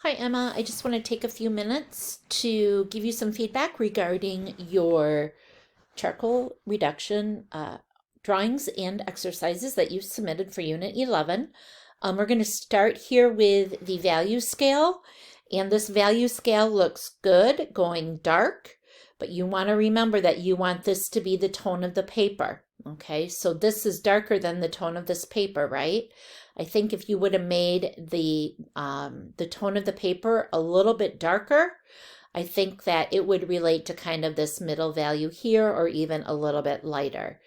Hi, Emma. I just want to take a few minutes to give you some feedback regarding your charcoal reduction drawings and exercises that you submitted for Unit 11. We're going to start here with the value scale, and this value scale looks good going dark, but you want to remember that you want this to be the tone of the paper. Okay, so this is darker than the tone of this paper, right? I think if you would have made the tone of the paper a little bit darker, I think that it would relate to kind of this middle value here or even a little bit lighter.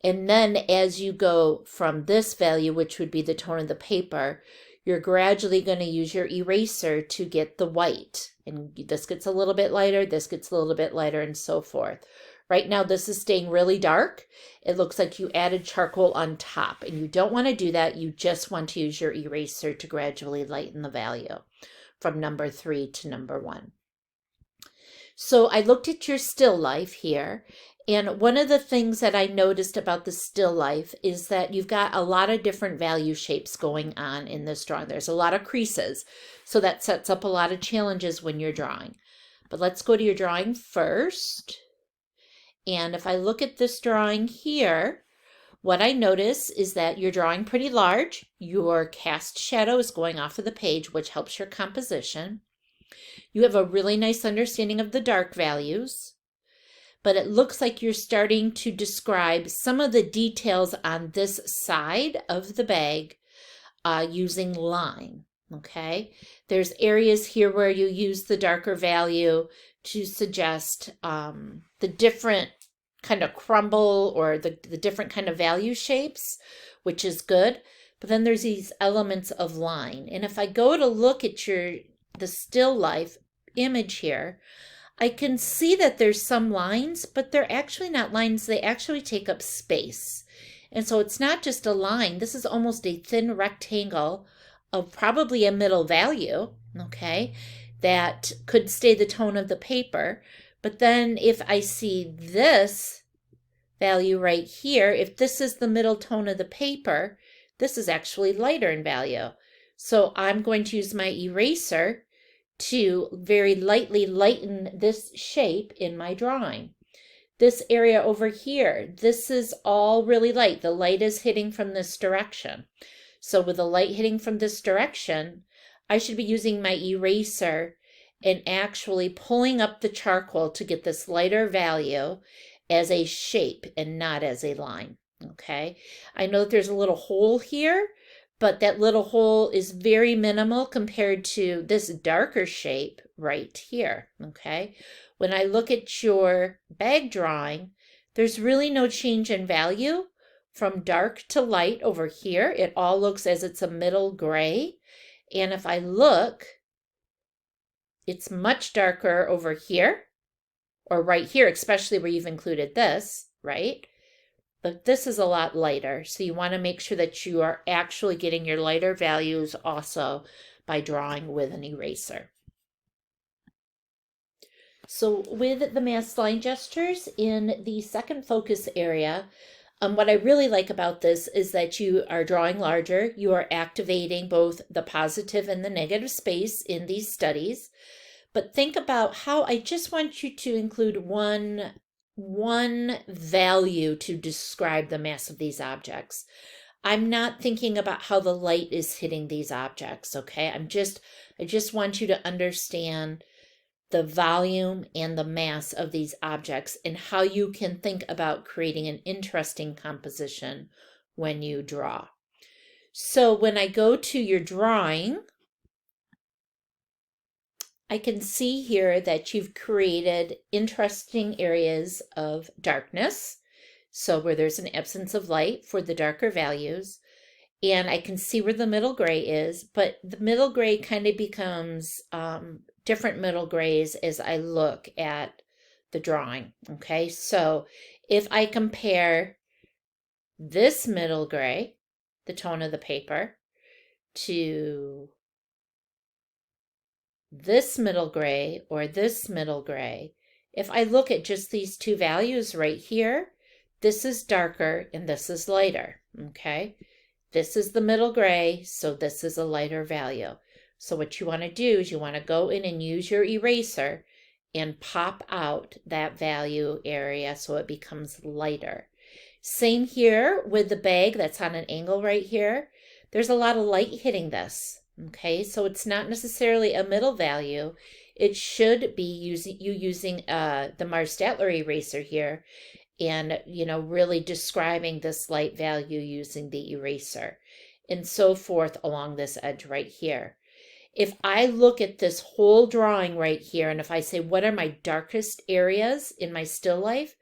And then as you go from this value, which would be the tone of the paper, you're gradually going to use your eraser to get the white. And this gets a little bit lighter, this gets a little bit lighter, and so forth. Right now, this is staying really dark. It looks like you added charcoal on top, and you don't want to do that. You just want to use your eraser to gradually lighten the value from number 3 to number 1. So I looked at your still life here, and one of the things that I noticed about the still life is that you've got a lot of different value shapes going on in this drawing. There's a lot of creases, so that sets up a lot of challenges when you're drawing. But let's go to your drawing first. And if I look at this drawing here, what I notice is that you're drawing pretty large. Your cast shadow is going off of the page, which helps your composition. You have a really nice understanding of the dark values, but it looks like you're starting to describe some of the details on this side of the bag using line, okay? There's areas here where you use the darker value to suggest the different kind of crumble or the different kind of value shapes, which is good. But then there's these elements of line. And if I go to look at the still life image here, I can see that there's some lines, but they're actually not lines. They actually take up space. And so it's not just a line. This is almost a thin rectangle of probably a middle value, okay, that could stay the tone of the paper. But then if I see this value right here, if this is the middle tone of the paper, this is actually lighter in value. So I'm going to use my eraser to very lightly lighten this shape in my drawing. This area over here, this is all really light. The light is hitting from this direction. So with the light hitting from this direction, I should be using my eraser and actually pulling up the charcoal to get this lighter value as a shape and not as a line, okay? I know that there's a little hole here, but that little hole is very minimal compared to this darker shape right here, okay? When I look at your bag drawing, there's really no change in value from dark to light over here. It all looks as it's a middle gray. And if I look, it's much darker over here, or right here, especially where you've included this, right? But this is a lot lighter. So you want to make sure that you are actually getting your lighter values also by drawing with an eraser. So with the masked line gestures in the second focus area, what I really like about this is that you are drawing larger. You are activating both the positive and the negative space in these studies. But think about how I just want you to include one value to describe the mass of these objects. I'm not thinking about how the light is hitting these objects, okay? I just want you to understand the volume and the mass of these objects and how you can think about creating an interesting composition when you draw. So when I go to your drawing, I can see here that you've created interesting areas of darkness. So where there's an absence of light for the darker values. And I can see where the middle gray is, but the middle gray kind of becomes different middle grays as I look at the drawing, okay? So if I compare this middle gray, the tone of the paper, to this middle gray or this middle gray, if I look at just these two values right here, this is darker and this is lighter, okay? This is the middle gray, so this is a lighter value. So what you want to do is you want to go in and use your eraser and pop out that value area so it becomes lighter. Same here with the bag that's on an angle right here. There's a lot of light hitting this, okay? So it's not necessarily a middle value. It should be using the Mars Statler eraser here and, really describing this light value using the eraser and so forth along this edge right here. If I look at this whole drawing right here, and if I say, what are my darkest areas in my still life?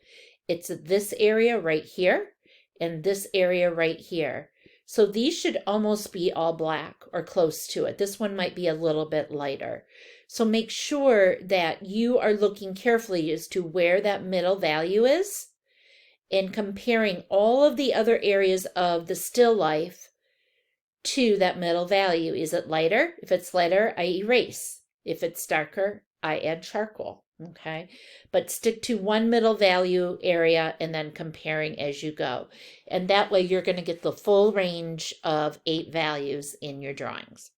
It's this area right here and this area right here. So these should almost be all black or close to it. This one might be a little bit lighter. So make sure that you are looking carefully as to where that middle value is and comparing all of the other areas of the still life to that middle value. Is it lighter? If it's lighter, I erase. If it's darker, I add charcoal. Okay, but stick to one middle value area and then comparing as you go. And that way you're going to get the full range of 8 values in your drawings.